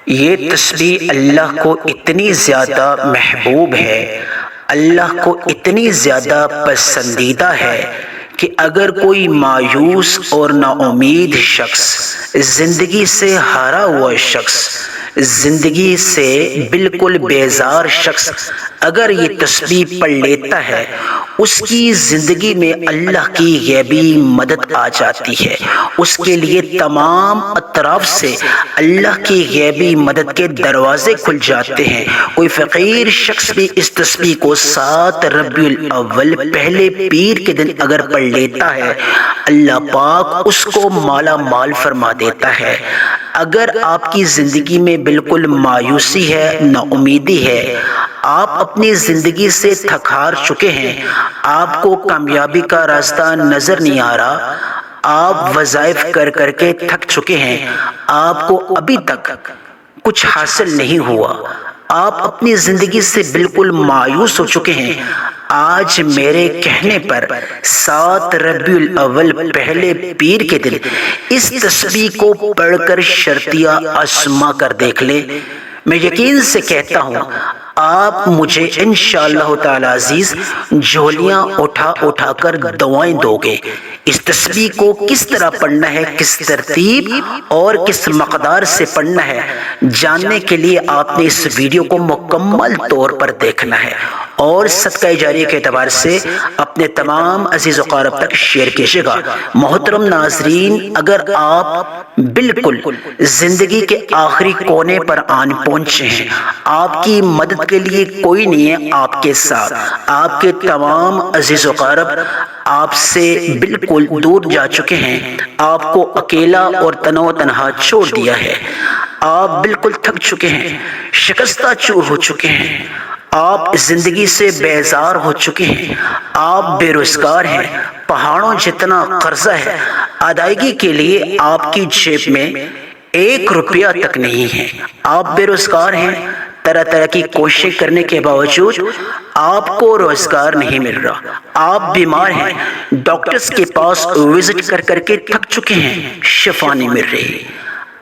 یہ تسبیح اللہ کو اتنی زیادہ محبوب ہے، اللہ کو اتنی زیادہ پسندیدہ ہے کہ اگر کوئی مایوس اور نا امید شخص، زندگی سے ہارا ہوا شخص، زندگی سے بالکل بیزار شخص اگر یہ تسبیح پڑھ لیتا ہے، اس کی زندگی میں اللہ کی غیبی مدد آ جاتی ہے، اس کے لیے تمام اطراف سے اللہ کی غیبی مدد کے دروازے کھل جاتے ہیں۔ کوئی فقیر شخص بھی اس تسبیح کو 7 ربیع الاول پہلے پیر کے دن اگر پڑھ لیتا ہے، اللہ پاک اس کو مالا مال فرما دیتا ہے۔ اگر آپ کی زندگی میں بالکل مایوسی ہے، نا امیدی ہے، آپ اپنی زندگی سے تھک ہار چکے ہیں، آپ کو کامیابی کا راستہ نظر نہیں آ رہا، آپ وظائف کر کر کے تھک چکے ہیں، آپ کو ابھی تک کچھ حاصل نہیں ہوا، آپ اپنی زندگی سے بالکل مایوس ہو چکے ہیں، آج میرے کہنے پر 7 ربیع الاول پہلے پیر کے دن اس تسبیح کو پڑھ کر شرطیہ آزما کر دیکھ لیں۔ میں یقین سے کہتا ہوں آپ مجھے انشاءاللہ تعالی عزیز جھولیاں اٹھا اٹھا کر دعائیں دو گے۔ اس تسبیح کو کس طرح پڑھنا ہے، کس ترتیب اور کس مقدار سے پڑھنا ہے، جاننے کے لیے آپ نے اس ویڈیو کو مکمل طور پر دیکھنا ہے اور صدقہ جاریہ کے اعتبار سے اپنے تمام عزیز و اقارب تک شیئر کیجیے گا۔ محترم ناظرین، اگر آپ بالکل زندگی کے آخری کونے پر آن پہنچے ہیں، آپ کی مدد کے لیے کوئی نہیں ہے آپ کے ساتھ، آپ کے تمام عزیز و اقارب آپ سے بالکل دور جا چکے ہیں، آپ کو اکیلا اور تنہا چھوڑ دیا ہے، آپ بالکل تھک چکے ہیں، شکستہ چور ہو چکے ہیں، آپ زندگی سے بیزار ہو چکے ہیں، آپ بے روزگار ہیں، پہاڑوں جتنا قرضہ ہے، ادائیگی کے لیے آپ کی جیب میں 1 روپیہ تک نہیں ہے، آپ بے روزگار ہیں، طرح طرح کی کوششیں کرنے کے باوجود آپ کو روزگار نہیں مل رہا، آپ بیمار ہیں، ڈاکٹرز کے پاس وزٹ کر کر کے تھک چکے ہیں، شفا نہیں مل رہی،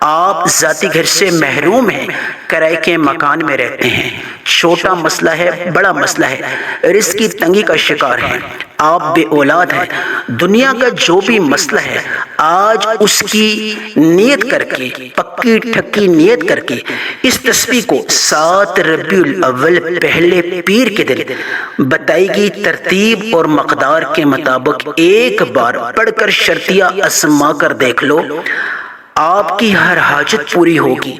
آپ ذاتی گھر سے محروم ہیں، کرائے کے مکان میں رہتے ہیں، چھوٹا مسئلہ ہے، بڑا مسئلہ ہے، رزق کی تنگی کا شکار ہیں، آپ بے اولاد ہیں، دنیا کا جو بھی مسئلہ ہے آج اس کی نیت کر کے، پکی ٹھکی نیت کر کے اس تسبیح کو 7 ربیع الاول پہلے پیر کے دن بتائی گئی ترتیب اور مقدار کے مطابق ایک بار پڑھ کر شرطیہ آزما کر دیکھ لو، آپ کی ہر حاجت پوری ہوگی،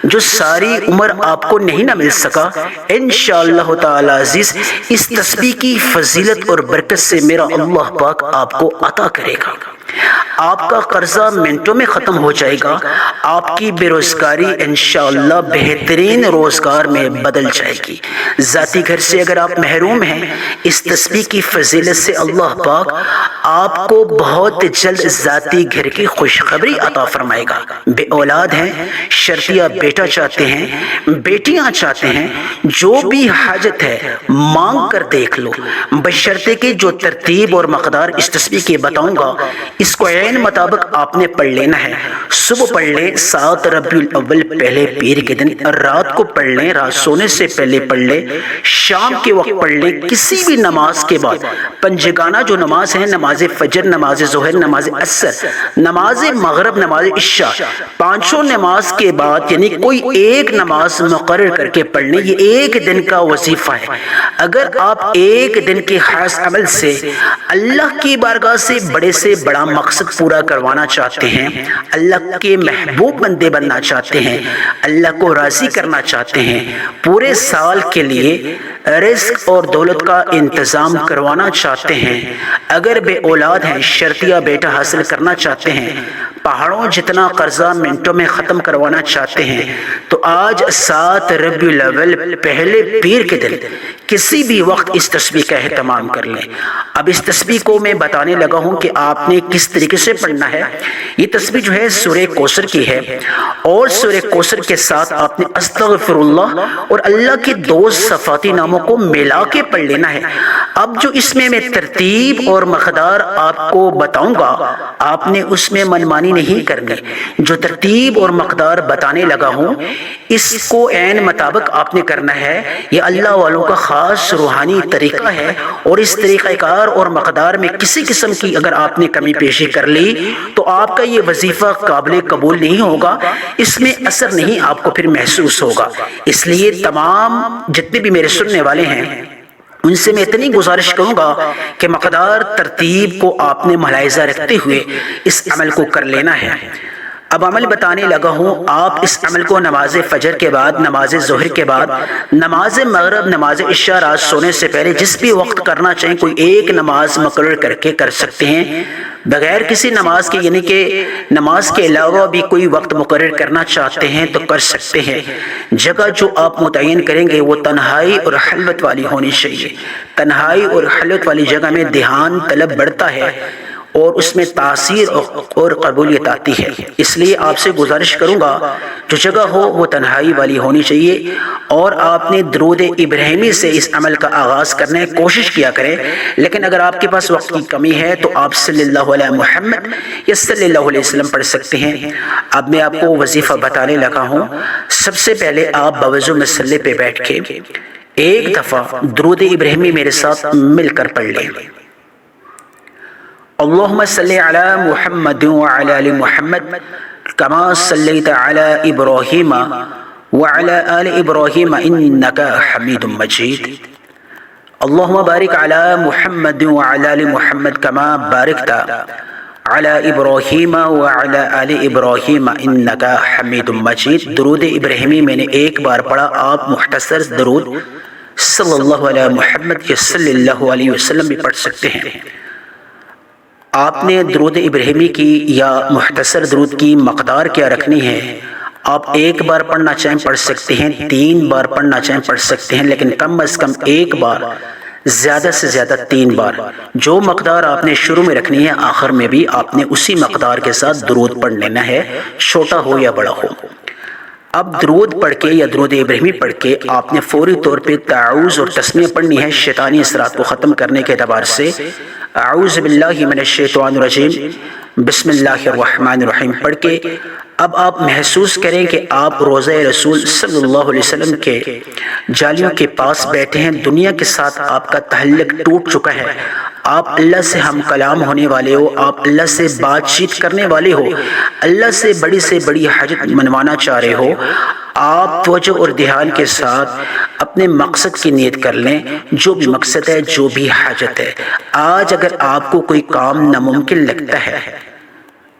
جو ساری عمر آپ کو نہیں نہ مل سکا، انشاءاللہ تعالی عزیز اس تسبیح کی فضیلت اور برکت سے میرا اللہ پاک آپ کو عطا کرے گا، آپ کا قرضہ منٹوں میں ختم ہو جائے گا، آپ کی بے روزگاری انشاءاللہ بہترین روزگار میں بدل جائے گی، ذاتی گھر سے اگر آپ محروم ہیں، اس تسبیح کی فضیلت سے اللہ پاک آپ کو بہت جلد ذاتی گھر کی خوشخبری عطا فرمائے گا، بے اولاد ہیں، شرطیہ بیٹا چاہتے ہیں، بیٹیاں چاہتے ہیں، جو بھی حاجت ہے مانگ کر دیکھ لو، بشرطے کہ جو ترتیب اور مقدار اس تسبیح کے بتاؤں گا اس کو عین مطابق آپ نے پڑھ لینا ہے، صبح پڑھ لیں 7 ربیع الاول پہلے پیر کے دن، رات کو پڑھ لیں، رات سونے سے پہلے پڑھ لیں، شام کے وقت پڑھ لیں، کسی بھی نماز کے بعد، پنجگانہ جو نماز ہے، نماز فجر، نماز ظہر، نماز عصر، نماز مغرب، نماز عشاء، پانچوں نماز کے بعد یعنی کوئی ایک نماز مقرر کر کے پڑھ لیں، یہ ایک دن کا وظیفہ ہے۔ اگر آپ ایک دن کے خاص عمل سے اللہ کی بارگاہ سے بڑا مقصد پورا کروانا چاہتے ہیں، اللہ کے محبوب بندے بننا چاہتے ہیں، اللہ کو راضی کرنا چاہتے ہیں، پورے سال کے لیے رزق اور دولت کا انتظام کروانا چاہتے ہیں، اگر بے اولاد ہیں، شرطیہ بیٹا حاصل کرنا چاہتے ہیں، پہاڑوں جتنا قرضہ منٹوں میں ختم کروانا چاہتے ہیں، تو آج 7 ربیع الاول پہلے پیر کے دن کسی بھی وقت اس تسبیح کا اہتمام کر لیں۔ اب اس تسبیح کو میں بتانے لگا ہوں کہ آپ نے کس طریقے سے پڑھنا ہے۔ یہ تسبیح جو ہے سورہ کوثر کی ہے، اور سورہ کوثر کے ساتھ آپ نے استغفر اللہ اور اللہ کے 2 صفاتی ناموں کو ملا کے پڑھ لینا ہے۔ اب جو اس میں ترتیب اور مقدار آپ کو بتاؤں گا، آپ نے اس میں منمانی نہیں کرنی۔ جو ترتیب اور مقدار بتانے لگا ہوں اس کو عین مطابق آپ نے کرنا ہے۔ یہ اللہ والوں کا خاص روحانی طریقہ ہے، اور اس طریقہ کار اور مقدار میں کسی قسم کی اگر آپ نے کمی پیشی کر لی تو آپ کا یہ وظیفہ قابل قبول نہیں ہوگا، اس میں اثر نہیں آپ کو پھر محسوس ہوگا۔ اس لیے تمام جتنے بھی میرے سننے والے ہیں ان سے میں اتنی گزارش کروں گا کہ مقدار ترتیب کو آپ نے ملاحظہ رکھتے ہوئے اس عمل کو کر لینا ہے۔ اب عمل بتانے لگا ہوں، آپ اس عمل کو نماز فجر کے بعد، نماز ظہر کے بعد، نماز مغرب، نماز عشاء، رات سونے سے پہلے جس بھی وقت کرنا چاہیں کوئی ایک نماز مقرر کر کے کر سکتے ہیں، بغیر کسی نماز کے، یعنی کہ نماز کے علاوہ بھی کوئی وقت مقرر کرنا چاہتے ہیں تو کر سکتے ہیں۔ جگہ جو آپ متعین کریں گے وہ تنہائی اور خلوت والی ہونی چاہیے۔ تنہائی اور خلوت والی جگہ میں دھیان طلب بڑھتا ہے اور اس میں تاثیر اور قبولیت آتی ہے۔ اس لیے آپ سے گزارش کروں گا جو جگہ ہو وہ تنہائی والی ہونی چاہیے، اور آپ نے درود ابراہیمی سے اس عمل کا آغاز کرنے کی کوشش کیا کریں۔ لیکن اگر آپ کے پاس وقت کی کمی ہے تو آپ صلی اللہ علیہ محمد یا صلی اللہ علیہ وسلم پڑھ سکتے ہیں۔ اب میں آپ کو وظیفہ بتانے لگا ہوں۔ سب سے پہلے آپ بوضو مصلی پہ بیٹھ کے ایک دفعہ درود ابراہیمی میرے ساتھ مل کر پڑھ لیں۔ اللهم صل على محمد وعلى آل محمد كما صليت على إبراهيم وعلى آل إبراهيم إنك حميد مجيد اللهم بارك على محمد وعلى آل محمد كما باركت على إبراهيم وعلى آل إبراهيم إنك حميد مجيد۔ درود ابراہیمی میں نے ایک بار پڑھا، آپ مختصر درود صلی اللہ علیہ محمد یا صلی اللہ علیہ وسلم بھی پڑھ سکتے ہیں۔ آپ نے درود ابراہیمی کی یا مختصر درود کی مقدار کیا رکھنی ہے؟ آپ ایک بار پڑھنا چاہیں پڑھ سکتے ہیں، 3 بار پڑھنا چاہیں پڑھ سکتے ہیں، لیکن کم از کم ایک بار، زیادہ سے زیادہ 3 بار۔ جو مقدار آپ نے شروع میں رکھنی ہے آخر میں بھی آپ نے اسی مقدار کے ساتھ درود پڑھ لینا ہے، چھوٹا ہو یا بڑا ہو۔ اب درود پڑھ کے یا درود ابراہیمی پڑھ کے آپ نے فوری طور پہ تعوذ اور تسمیہ پڑھنی ہے شیطانی اثرات کو ختم کرنے کے اعتبار سے۔ اعوذ باللہ من الشیطان الرجیم، بسم اللہ الرحمن الرحیم پڑھ کے اب آپ محسوس کریں کہ آپ روضہ رسول صلی اللہ علیہ وسلم کے جالیوں کے پاس بیٹھے ہیں، دنیا کے ساتھ آپ کا تعلق ٹوٹ چکا ہے، آپ اللہ سے ہم کلام ہونے والے ہو، آپ اللہ سے بات چیت کرنے والے ہو، اللہ سے بڑی حاجت منوانا چاہ رہے ہو۔ آپ توجہ اور دھیان کے ساتھ اپنے مقصد کی نیت کر لیں، جو بھی مقصد ہے، جو بھی حاجت ہے۔ آج اگر آپ کو کوئی کام ناممکن لگتا ہے،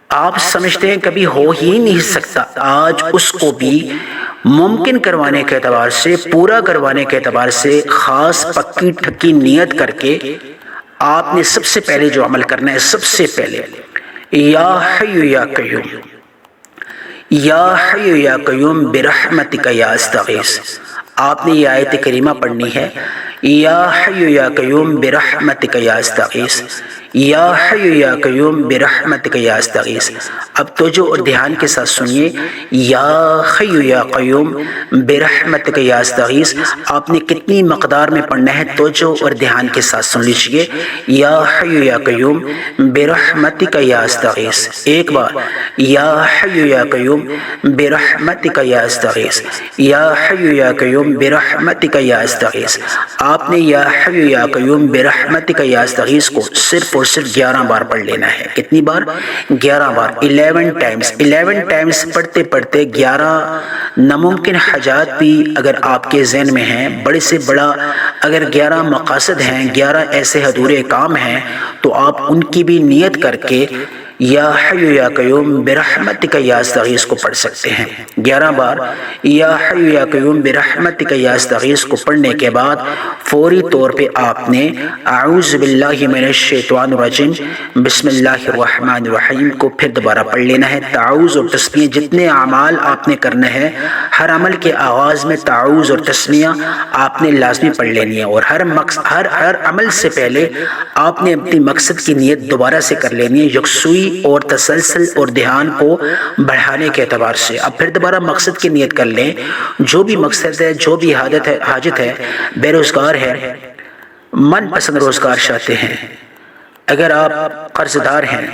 آپ سمجھتے ہیں کبھی ہو ہی نہیں سکتا، آج اس کو بھی ممکن کروانے کے اعتبار سے، پورا کروانے کے اعتبار سے خاص پکی ٹھکی نیت کر کے آپ نے سب سے پہلے جو عمل کرنا ہے، سب سے پہلے یا حی یا قیوم، یا حی یا قیوم برحمتک یا استغیث، آپ نے یہ آیت کریمہ پڑھنی ہے، یا حی یا قیوم برحمتک یا استغیث، یا حی یا قیوم برحمتک یا استغیث۔ اب توجہ اور دھیان کے ساتھ سنیے، یا حی یا قیوم برحمتک یا استغیث آپ نے کتنی مقدار میں پڑھنا ہے، توجہ اور دھیان کے ساتھ سن لیجئے۔ یا حی یا قیوم برحمتک یا استغیث، ایک بار، یا حی یا قیوم برحمتک یا استغیث، یا حی یا قیوم برحمتک یا استغیث۔ آپ نے یا حی یا قیوم برحمتک یا استغیث کو صرف اور صرف 11 بار پڑھ لینا ہے۔ کتنی بار؟ 11 بار، 11 ٹائمز پڑھتے پڑھتے 11 ناممکن حاجات بھی اگر آپ کے ذہن میں ہیں، بڑے سے بڑا اگر 11 مقاصد ہیں، 11 ایسے ادھورے کام ہیں، تو آپ ان کی بھی نیت کر کے یا حی یا قیوم برحمتک یا استغیث کو پڑھ سکتے ہیں 11 بار۔ یا حی یا قیوم برحمتک یا استغیث کو پڑھنے کے بعد فوری طور پہ آپ نے اعوذ باللہ من الشیطان الرجیم بسم اللہ الرحمن الرحیم کو پھر دوبارہ پڑھ لینا ہے۔ تعوذ اور تسمیہ جتنے اعمال آپ نے کرنا ہے، ہر عمل کے آغاز میں تعوذ اور تسمیہ آپ نے لازمی پڑھ لینی ہے، اور ہر عمل سے پہلے آپ نے اپنی مقصد کی نیت دوبارہ سے کر لینی ہے، یکسوئی اور تسلسل اور دھیان کو بڑھانے کے اعتبار سے۔ اب پھر دوبارہ مقصد کی نیت کر لیں، جو بھی مقصد ہے، جو بھی حاجت ہے، بے روزگار ہے، من پسند روزگار چاہتے ہیں، اگر آپ قرض دار ہیں،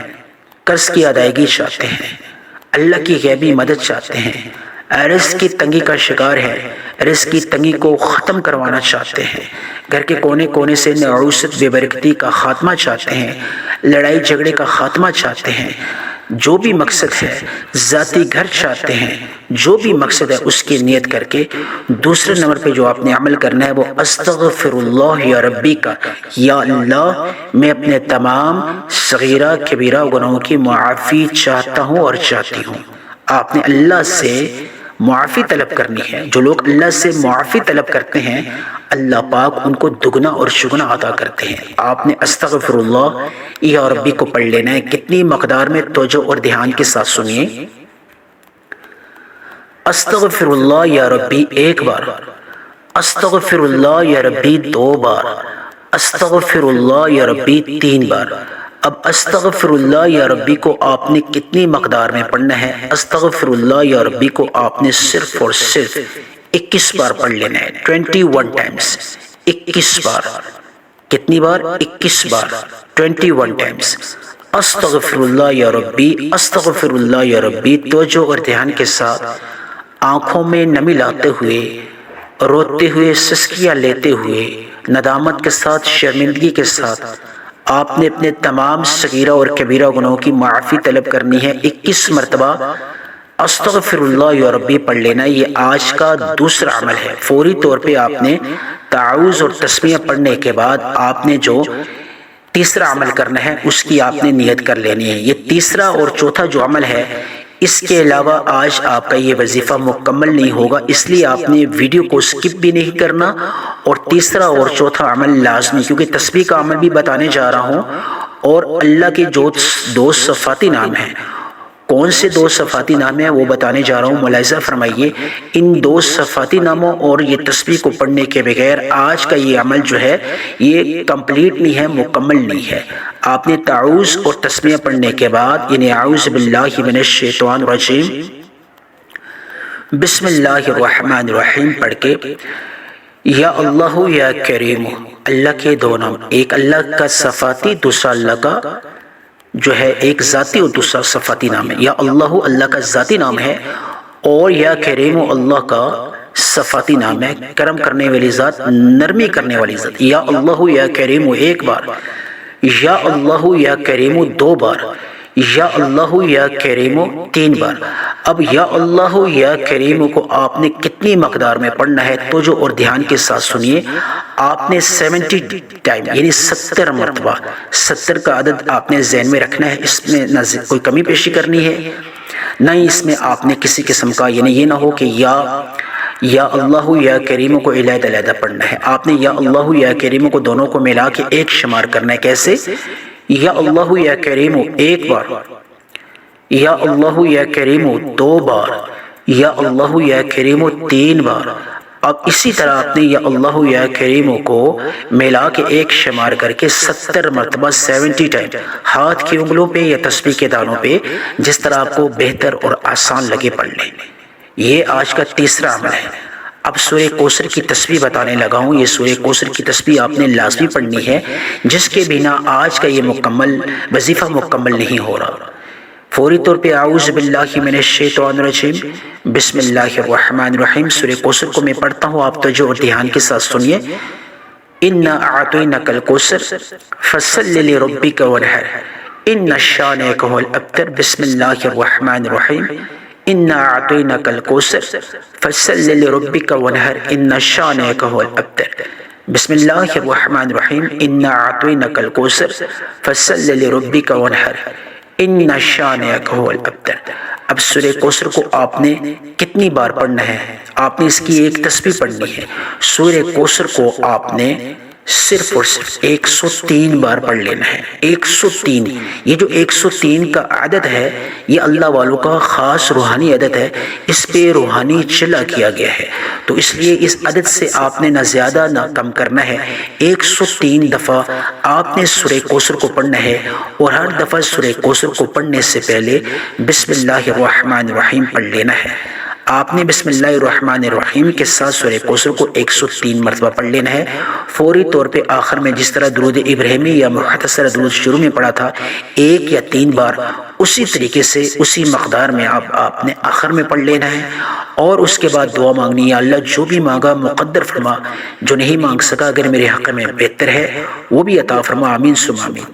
قرض کی ادائیگی چاہتے ہیں، اللہ کی غیبی مدد چاہتے ہیں، رزق کی تنگی کا شکار ہے، رزق کی تنگی کو ختم کروانا چاہتے ہیں، گھر کے کونے کونے سے نعوست بے برکتی کا خاتمہ چاہتے ہیں، لڑائی جھگڑے کا خاتمہ چاہتے ہیں، جو بھی مقصد ہے، ذاتی گھر چاہتے ہیں، جو بھی مقصد ہے اس کی نیت کر کے دوسرے نمبر پہ جو آپ نے عمل کرنا ہے وہ استغفر اللہ یا ربی کا، یا اللہ میں اپنے تمام صغیرہ کبیرہ گناہوں کی معافی چاہتا ہوں اور چاہتی ہوں۔ آپ نے اللہ سے معافی طلب کرنی ہے۔ جو لوگ اللہ سے معافی طلب کرتے ہیں اللہ پاک ان کو دگنا اور چگنا عطا کرتے ہیں۔ آپ نے استغفر اللہ یا ربی کو پڑھ لینا ہے۔ کتنی مقدار میں توجہ اور دھیان کے ساتھ سنیے۔ استغفر اللہ یا ربی ایک بار، استغفر اللہ یا ربی دو بار، استغفر اللہ یا ربی تین بار۔ اب استغفر اللہ یا ربی کو آپ نے کتنی مقدار میں پڑھنا ہے؟ استغفر اللہ یا ربی کو آپ نے صرف اور صرف 21 بار پڑھ لینا ہے، 21 ٹائمز، 21 بار۔ کتنی بار؟ 21 بار، 21 ٹائمز۔ استغفر اللہ یا ربی، استغفر اللہ یا ربی، توجہ اور دھیان کے ساتھ، آنکھوں میں نمی لاتے ہوئے، روتے ہوئے، سسکیاں لیتے ہوئے، ندامت کے ساتھ، شرمندگی کے ساتھ آپ نے اپنے تمام صغیرہ اور کبیرہ گناہوں کی معافی طلب کرنی ہے۔ 21 مرتبہ استغفر اللہ یا ربی پڑھ لینا۔ یہ آج کا دوسرا عمل ہے۔ فوری طور پہ آپ نے تعوذ اور تسمیہ پڑھنے کے بعد آپ نے جو تیسرا عمل کرنا ہے اس کی آپ نے نیت کر لینی ہے۔ یہ تیسرا اور چوتھا جو عمل ہے اس کے علاوہ آج آپ کا یہ وظیفہ مکمل نہیں ہوگا، اس لیے آپ نے ویڈیو کو سکپ بھی نہیں کرنا، اور تیسرا اور چوتھا عمل لازمی، کیونکہ تسبیح کا عمل بھی بتانے جا رہا ہوں، اور اللہ کے جو دو صفاتی نام ہیں، کون سے دو صفاتی نام ہیں وہ بتانے جا رہا ہوں۔ ملاحظہ فرمائیے، ان دو صفاتی ناموں اور یہ تسبیح کو پڑھنے کے بغیر آج کا یہ عمل جو ہے یہ کمپلیٹ نہیں ہے، مکمل نہیں ہے۔ آپ نے تعوذ اور تسمیہ پڑھنے کے بعد یعنی اعوذ باللہ من الشیطان الرجیم، بسم اللہ الرحمن الرحیم پڑھ کے یا اللہ یا کریم، اللہ کے دو نام، ایک اللہ کا صفاتی، دوسرا اللہ کا جو ہے ایک ذاتی اور دوسرا صفاتی نام ہے۔ یا اللہ اللہ کا ذاتی نام ہے، اور یا کریم اللہ کا صفاتی نام ہے، کرم کرنے والی ذات، نرمی کرنے والی ذات۔ یا اللہ یا کریم ایک بار، یا اللہ یا کریم دو بار، یا اللہ یا کریم تین بار۔ اب یا اللہ یا کریم کو آپ نے کتنی مقدار میں پڑھنا ہے؟ توجہ اور دھیان کے ساتھ سنیے۔ آپ نے 70 ٹائم یعنی 70 مرتبہ، 70 کا عدد آپ نے ذہن میں رکھنا ہے۔ اس میں نہ کوئی کمی پیشی کرنی ہے، نہ ہی اس میں آپ نے کسی قسم کا یعنی یہ نہ ہو کہ یا اللہ یا کریم کو علیحدہ علیحدہ پڑھنا ہے۔ آپ نے یا اللہ یا کریم کو دونوں کو ملا کے ایک شمار کرنا ہے۔ کیسے؟ یا اللہ یا کریم ایک بار، یا اللہ یا کریم دو بار، یا اللہ یا کریم تین بار۔ اب اسی طرح آپ نے یا اللہ یا کریم کو ملا کے ایک شمار کر کے 70 مرتبہ 70 ٹائم ہاتھ کی انگلوں پہ یا تسبیح کے دانوں پہ جس طرح آپ کو بہتر اور آسان لگے پڑھ لیں۔ یہ آج کا تیسرا عمل ہے۔ اب سورہ کوثر کی تسبیح بتانے لگا ہوں۔ یہ سورہ کوثر کی تسبیح آپ نے لازمی پڑھنی ہے، جس کے بنا آج کا یہ مکمل وظیفہ مکمل نہیں ہو رہا۔ فوری طور پہ اعوذ باللہ من الشیطان الرجیم، بسم اللہ الرحمن الرحیم، سورہ کوثر کو میں پڑھتا ہوں، آپ توجہ اور دھیان کے ساتھ سنیے۔ انا اعطیناک الکوثر فصل لربک وانحر ان شانئک هو الابتر، بسم اللہ الرحمن الرحیم، انا اعطیناک الکوثر فصل لربک وانحر ان شانئک هو الابتر، بسم اللہ الرحمن الرحیم، انا اعطیناک الکوثر فصل لربک وانحر ان شانئک هو الابتر۔ اب سورہ کوثر کو آپ نے کتنی بار پڑھنا ہے؟ آپ نے اس کی ایک تسبیح پڑھنی ہے۔ سورہ کوثر کو آپ نے صرف اور صرف 103 بار پڑھ لینا ہے۔ 103، یہ جو 103 کا عدد ہے یہ اللہ والوں کا خاص روحانی عدد ہے، اس پہ روحانی چلا کیا گیا ہے، تو اس لیے اس عدد سے آپ نے نہ زیادہ نہ کم کرنا ہے۔ 103 دفعہ آپ نے سورہ کوثر کو پڑھنا ہے، اور ہر دفعہ سورہ کوثر کو پڑھنے سے پہلے بسم اللہ الرحمن الرحیم پڑھ لینا ہے۔ آپ نے بسم اللہ الرحمن الرحیم کے ساتھ سورہ کوثر کو 103 مرتبہ پڑھ لینا ہے۔ فوری طور پہ آخر میں جس طرح درود ابراہیمی یا مختصر درود شروع میں پڑھا تھا 1 یا 3 بار، اسی طریقے سے اسی مقدار میں آپ نے آخر میں پڑھ لینا ہے، اور اس کے بعد دعا مانگنی ہے، اللہ جو بھی مانگا مقدر فرما، جو نہیں مانگ سکا اگر میرے حق میں بہتر ہے وہ بھی عطا فرما، آمین ثم آمین۔